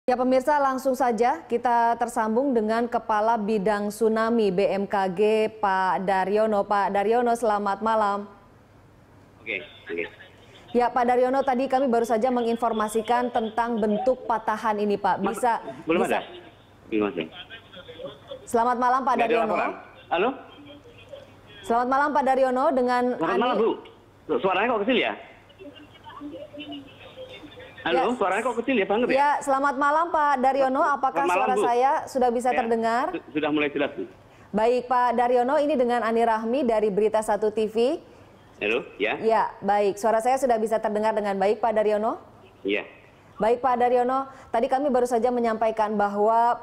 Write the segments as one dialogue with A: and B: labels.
A: Ya pemirsa, langsung saja kita tersambung dengan Kepala Bidang Tsunami BMKG Pak Daryono. Pak Daryono, selamat malam.
B: Oke.
A: Ya Pak Daryono, tadi kami baru saja menginformasikan tentang bentuk patahan ini Pak.
B: Belum ada?
A: Selamat malam Pak Daryono.
B: Halo?
A: Selamat malam Pak Daryono dengan
B: Selamat malam Bu. Suaranya kok kecil ya? Halo,
A: ya,
B: suaranya kok kecil ya banget ya?
A: Ya, selamat malam Pak Daryono. Apakah
B: malam,
A: suara
B: Bu.
A: saya sudah bisa terdengar?
B: Sudah mulai jelas Bu.
A: Baik Pak Daryono, ini dengan Ani Rahmi dari Berita 1 TV.
B: Halo, ya?
A: Ya, baik. Suara saya sudah bisa terdengar dengan baik Pak Daryono?
B: Iya.
A: Baik Pak Daryono, tadi kami baru saja menyampaikan bahwa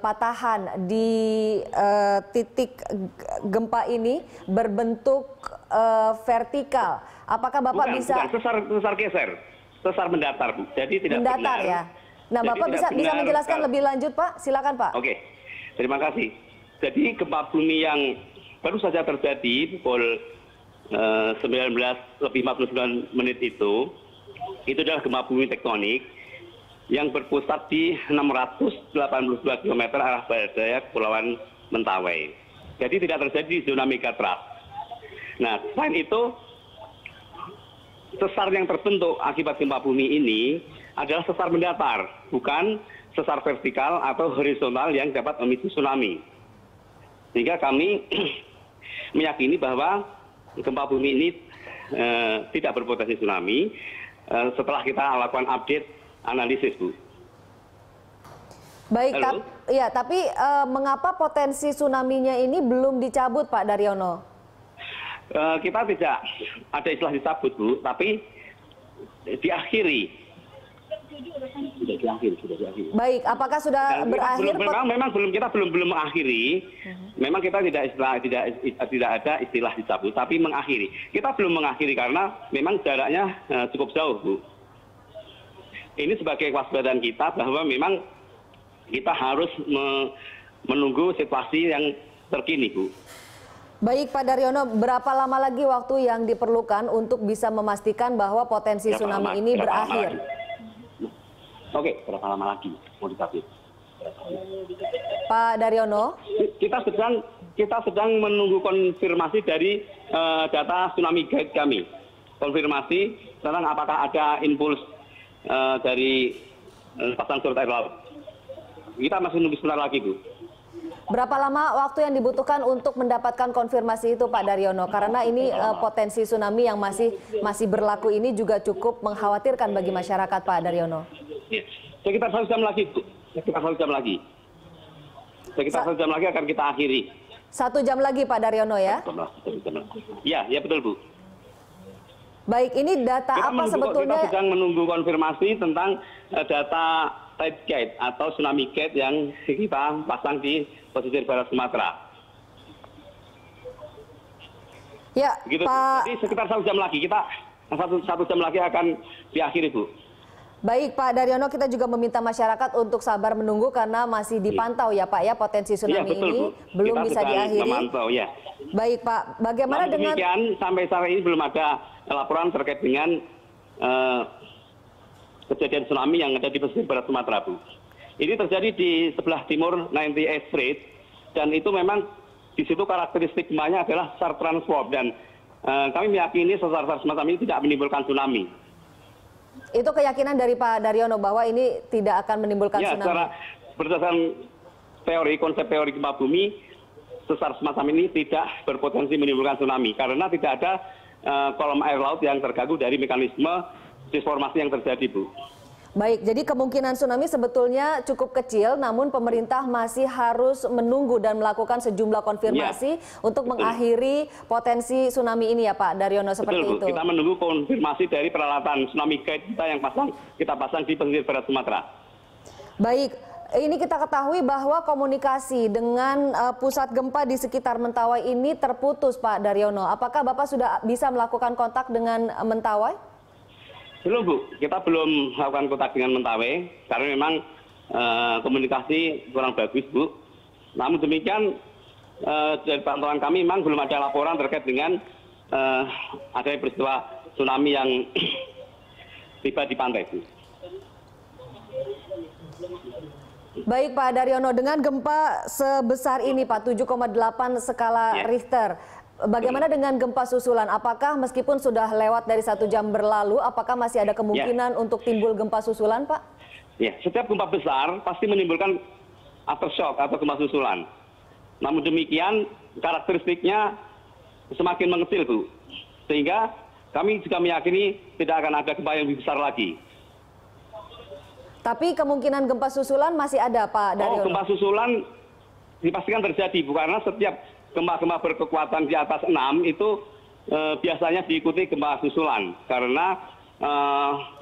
A: patahan di titik gempa ini berbentuk vertikal. Apakah Bapak bisa...
B: Bukan, sesar geser. Sesar mendatar Bu, jadi tidak
A: mendatar
B: benar.
A: Ya. Nah,
B: jadi
A: Bapak bisa menjelaskan lebih lanjut Pak? Silakan Pak.
B: Oke, terima kasih. Jadi gempa bumi yang baru saja terjadi pukul 19:59 itu adalah gempa bumi tektonik yang berpusat di 682 km arah barat daya Kepulauan Mentawai. Jadi tidak terjadi di zona megatrust. Nah, selain itu, sesar yang terbentuk akibat gempa bumi ini adalah sesar mendatar, bukan sesar vertikal atau horizontal yang dapat memicu tsunami. Sehingga kami meyakini bahwa gempa bumi ini tidak berpotensi tsunami setelah kita lakukan update analisis, Bu.
A: Baik, tapi mengapa potensi tsunami-nya ini belum dicabut, Pak Daryono?
B: Kita tidak ada istilah dicabut, Bu, tapi diakhiri. Sudah diakhiri.
A: Baik, apakah sudah berakhir?
B: Kita belum mengakhiri. Memang kita tidak ada istilah dicabut, tapi mengakhiri. Kita belum mengakhiri karena memang jaraknya cukup jauh, Bu. Ini sebagai waspadaan kita bahwa memang kita harus menunggu situasi yang terkini, Bu.
A: Baik Pak Daryono, berapa lama lagi waktu yang diperlukan untuk bisa memastikan bahwa potensi tsunami ini berakhir?
B: Oke, berapa lama lagi mau dicabut?
A: Pak Daryono?
B: Kita sedang menunggu konfirmasi dari data tsunami guide kami. Konfirmasi tentang apakah ada impuls dari pasang surut air laut. Kita masih nunggu sebentar lagi, Bu.
A: Berapa lama waktu yang dibutuhkan untuk mendapatkan konfirmasi itu Pak Daryono? Karena ini potensi tsunami yang masih berlaku ini juga cukup mengkhawatirkan bagi masyarakat, Pak Daryono.
B: Ya, sekitar 1 jam lagi, Bu. Sekitar 1 jam lagi akan kita akhiri.
A: 1 jam lagi Pak Daryono ya?
B: Ya betul, Bu.
A: Baik, ini data apa sebetulnya?
B: Kita sedang menunggu konfirmasi tentang data tide guide atau tsunami guide yang kita pasang di pesisir barat Sumatera.
A: Ya,
B: gitu,
A: Pak.
B: Jadi sekitar 1 jam lagi satu jam lagi akan diakhiri, Bu.
A: Baik Pak Daryono, kita juga meminta masyarakat untuk sabar menunggu karena masih dipantau ya Pak ya potensi tsunami
B: betul,
A: ini
B: Bu.
A: belum
B: Kita
A: bisa diakhiri.
B: Memantau, ya.
A: Baik Pak, bagaimana dengan
B: demikian sampai saat ini belum ada laporan terkait dengan kejadian tsunami yang ada di pesisir barat Sumatera, Bu. Ini terjadi di sebelah timur 90 Strait dan itu memang di situ karakteristik gempanya adalah sesar transwarp dan kami meyakini sesar-sesar semacam ini tidak menimbulkan tsunami.
A: Itu keyakinan dari Pak Daryono bahwa ini tidak akan menimbulkan tsunami.
B: Ya, berdasarkan konsep teori gempa bumi, sesar semacam ini tidak berpotensi menimbulkan tsunami karena tidak ada kolom air laut yang terganggu dari mekanisme disformasi yang terjadi, Bu.
A: Baik, jadi kemungkinan tsunami sebetulnya cukup kecil, namun pemerintah masih harus menunggu dan melakukan sejumlah konfirmasi untuk mengakhiri potensi tsunami ini ya Pak Daryono, seperti
B: betul, Bu.
A: itu.
B: Kita menunggu konfirmasi dari peralatan tsunami guide kita yang kita pasang di pesisir barat Sumatera. Baik,
A: ini kita ketahui bahwa komunikasi dengan pusat gempa di sekitar Mentawai ini terputus Pak Daryono. Apakah Bapak sudah bisa melakukan kontak dengan Mentawai?
B: Belum, Bu. Kita belum melakukan kontak dengan Mentawai karena memang komunikasi kurang bagus, Bu. Namun demikian dari pantauan kami memang belum ada laporan terkait dengan adanya peristiwa tsunami yang tiba di pantai, Bu.
A: Baik Pak Daryono, dengan gempa sebesar ini Pak, 7,8 skala Richter, bagaimana dengan gempa susulan? Apakah meskipun sudah lewat dari 1 jam berlalu, apakah masih ada kemungkinan untuk timbul gempa susulan Pak?
B: Ya, setiap gempa besar pasti menimbulkan aftershock atau gempa susulan. Namun demikian karakteristiknya semakin mengecil Bu, sehingga kami juga meyakini tidak akan ada gempa yang lebih besar lagi.
A: Tapi kemungkinan gempa susulan masih ada Pak Daryono?
B: Oh, gempa susulan dipastikan terjadi, Bu, karena setiap gempa-gempa berkekuatan di atas 6 itu biasanya diikuti gempa susulan. Karena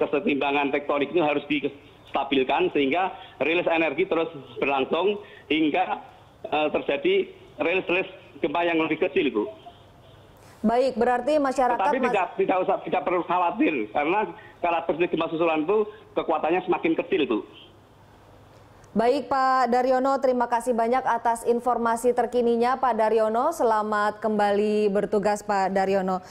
B: kesetimbangan tektonik itu harus distabilkan sehingga rilis energi terus berlangsung hingga terjadi rilis gempa yang lebih kecil, Bu.
A: Baik, berarti masyarakat...
B: Tapi tidak perlu khawatir, karena karakteristik gempa susulan itu kekuatannya semakin kecil, Bu.
A: Baik Pak Daryono, terima kasih banyak atas informasi terkininya Pak Daryono. Selamat kembali bertugas Pak Daryono.